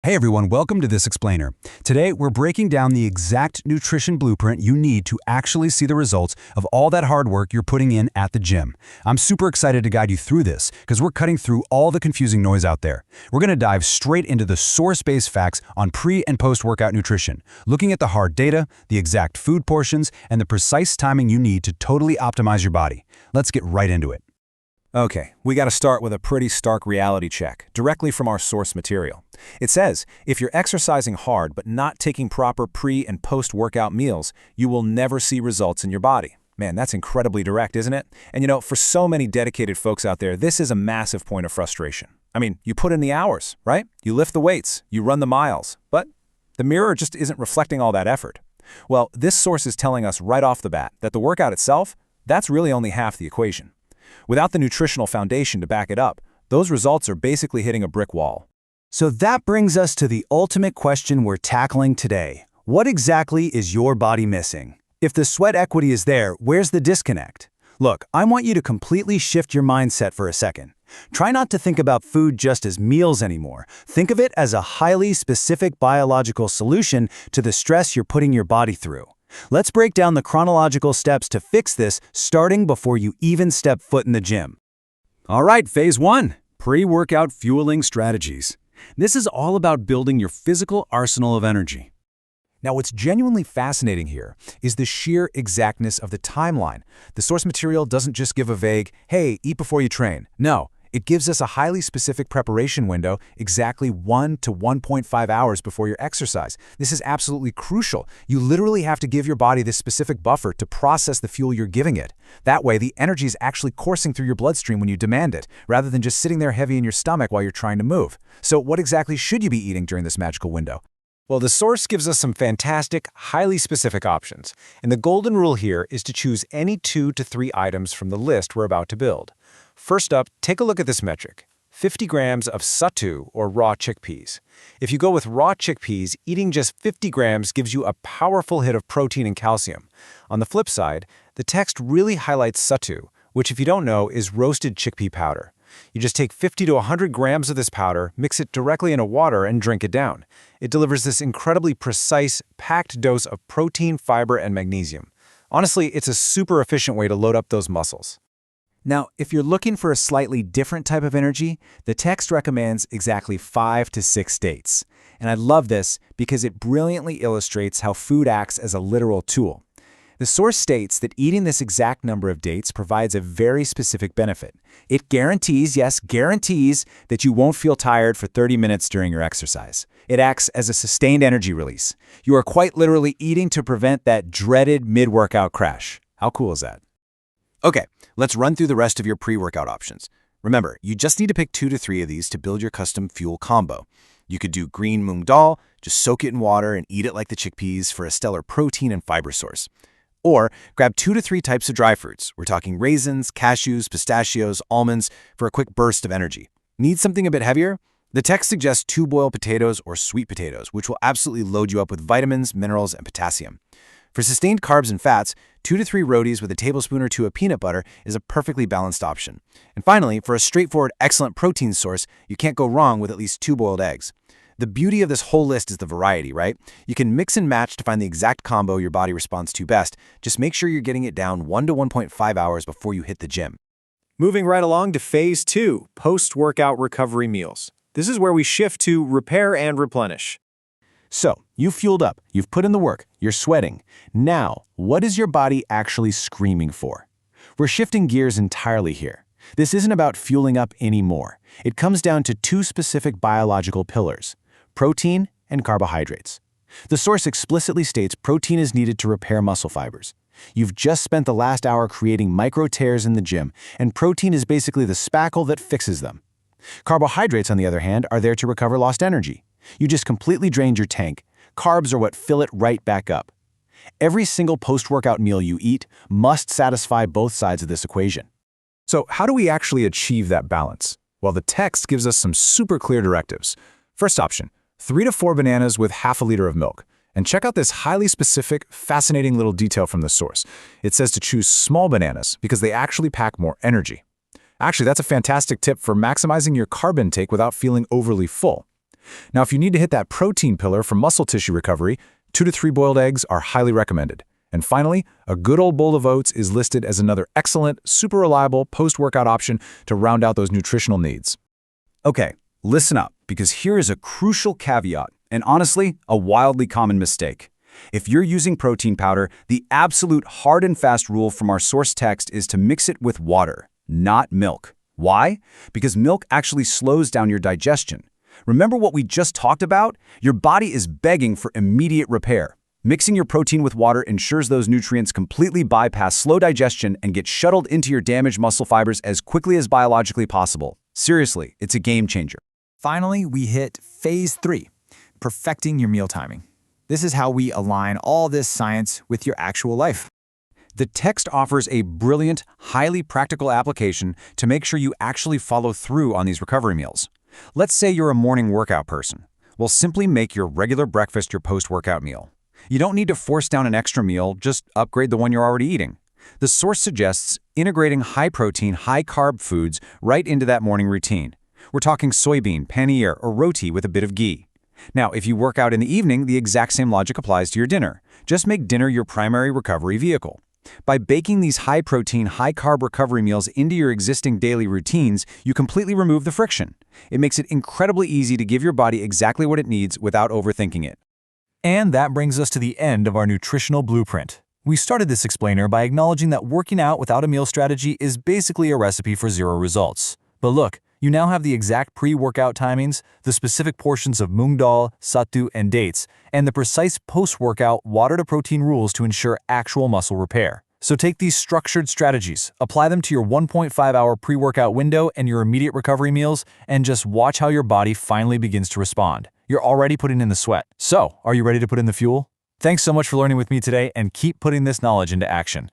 Hey everyone, welcome to This Explainer. Today, we're breaking down the exact nutrition blueprint you need to actually see the results of all that hard work you're putting in at the gym. I'm super excited to guide you through this because we're cutting through all the confusing noise out there. We're going to dive straight into the source-based facts on pre- and post-workout nutrition, looking at the hard data, the exact food portions, and the precise timing you need to totally optimize your body. Let's get right into it. Okay, we got to start with a pretty stark reality check, directly from our source material. It says, if you're exercising hard but not taking proper pre- and post-workout meals, you will never see results in your body. Man, that's incredibly direct, isn't it? And you know, for so many dedicated folks out there, this is a massive point of frustration. I mean, you put in the hours, right? You lift the weights, you run the miles, but the mirror just isn't reflecting all that effort. Well, this source is telling us right off the bat that the workout itself, that's really only half the equation. Without the nutritional foundation to back it up, those results are basically hitting a brick wall. So that brings us to the ultimate question we're tackling today. What exactly is your body missing? If the sweat equity is there, where's the disconnect? Look, I want you to completely shift your mindset for a second. Try not to think about food just as meals anymore. Think of it as a highly specific biological solution to the stress you're putting your body through. Let's break down the chronological steps to fix this, starting before you even step foot in the gym. All right, phase 1, pre-workout fueling strategies. This is all about building your physical arsenal of energy. Now, what's genuinely fascinating here is the sheer exactness of the timeline. The source material doesn't just give a vague, hey, eat before you train. No, it gives us a highly specific preparation window, exactly 1 to 1.5 hours before your exercise. This is absolutely crucial. You literally have to give your body this specific buffer to process the fuel you're giving it. That way, the energy is actually coursing through your bloodstream when you demand it, rather than just sitting there heavy in your stomach while you're trying to move. So what exactly should you be eating during this magical window? Well, the source gives us some fantastic, highly specific options, and the golden rule here is to choose any 2 to 3 items from the list we're about to build. First up, take a look at this metric, 50 grams of Sattu, or raw chickpeas. If you go with raw chickpeas, eating just 50 grams gives you a powerful hit of protein and calcium. On the flip side, the text really highlights Sattu, which if you don't know is roasted chickpea powder. You just take 50 to 100 grams of this powder, mix it directly into water, and drink it down. It delivers this incredibly precise, packed dose of protein, fiber, and magnesium. Honestly, it's a super efficient way to load up those muscles. Now, if you're looking for a slightly different type of energy, the text recommends exactly 5 to 6 dates. And I love this because it brilliantly illustrates how food acts as a literal tool. The source states that eating this exact number of dates provides a very specific benefit. It guarantees, yes, guarantees, that you won't feel tired for 30 minutes during your exercise. It acts as a sustained energy release. You are quite literally eating to prevent that dreaded mid-workout crash. How cool is that? Okay, let's run through the rest of your pre-workout options. Remember, you just need to pick 2 to 3 of these to build your custom fuel combo. You could do green Moong dal, just soak it in water and eat it like the chickpeas for a stellar protein and fiber source. Or grab 2 to 3 types of dry fruits. We're talking raisins, cashews, pistachios, almonds for a quick burst of energy. Need something a bit heavier? The text suggests 2 boiled potatoes or sweet potatoes, which will absolutely load you up with vitamins, minerals, and potassium. For sustained carbs and fats, 2 to 3 rotis with a tablespoon or 2 of peanut butter is a perfectly balanced option. And finally, for a straightforward, excellent protein source, you can't go wrong with at least 2 boiled eggs. The beauty of this whole list is the variety, right? You can mix and match to find the exact combo your body responds to best. Just make sure you're getting it down 1 to 1.5 hours before you hit the gym. Moving right along to phase 2, post-workout recovery meals. This is where we shift to repair and replenish. So, you've fueled up, you've put in the work, you're sweating. Now, what is your body actually screaming for? We're shifting gears entirely here. This isn't about fueling up anymore. It comes down to 2 specific biological pillars: protein and carbohydrates. The source explicitly states protein is needed to repair muscle fibers. You've just spent the last hour creating micro tears in the gym, and protein is basically the spackle that fixes them. Carbohydrates, on the other hand, are there to recover lost energy. You just completely drained your tank. Carbs are what fill it right back up. Every single post-workout meal you eat must satisfy both sides of this equation. So how do we actually achieve that balance? Well, the text gives us some super clear directives. First option, 3 to 4 bananas with half a liter of milk. And check out this highly specific, fascinating little detail from the source. It says to choose small bananas because they actually pack more energy. Actually, that's a fantastic tip for maximizing your carb intake without feeling overly full. Now, if you need to hit that protein pillar for muscle tissue recovery, 2 to 3 boiled eggs are highly recommended. And finally, a good old bowl of oats is listed as another excellent, super reliable post-workout option to round out those nutritional needs. Okay, listen up, because here is a crucial caveat, and honestly, a wildly common mistake. If you're using protein powder, the absolute hard and fast rule from our source text is to mix it with water, not milk. Why? Because milk actually slows down your digestion. Remember what we just talked about? Your body is begging for immediate repair. Mixing your protein with water ensures those nutrients completely bypass slow digestion and get shuttled into your damaged muscle fibers as quickly as biologically possible. Seriously, it's a game changer. Finally, we hit phase 3, perfecting your meal timing. This is how we align all this science with your actual life. The text offers a brilliant, highly practical application to make sure you actually follow through on these recovery meals. Let's say you're a morning workout person. Well, simply make your regular breakfast your post-workout meal. You don't need to force down an extra meal, just upgrade the one you're already eating. The source suggests integrating high-protein, high-carb foods right into that morning routine. We're talking soybean, paneer, or roti with a bit of ghee. Now, if you work out in the evening, the exact same logic applies to your dinner. Just make dinner your primary recovery vehicle. By baking these high-protein, high-carb recovery meals into your existing daily routines, you completely remove the friction. It makes it incredibly easy to give your body exactly what it needs without overthinking it. And that brings us to the end of our nutritional blueprint. We started this explainer by acknowledging that working out without a meal strategy is basically a recipe for zero results. But look, you now have the exact pre-workout timings, the specific portions of Moong dal, Sattu, and dates, and the precise post-workout water-to-protein rules to ensure actual muscle repair. So take these structured strategies, apply them to your 1.5-hour pre-workout window and your immediate recovery meals, and just watch how your body finally begins to respond. You're already putting in the sweat. So, are you ready to put in the fuel? Thanks so much for learning with me today, and keep putting this knowledge into action.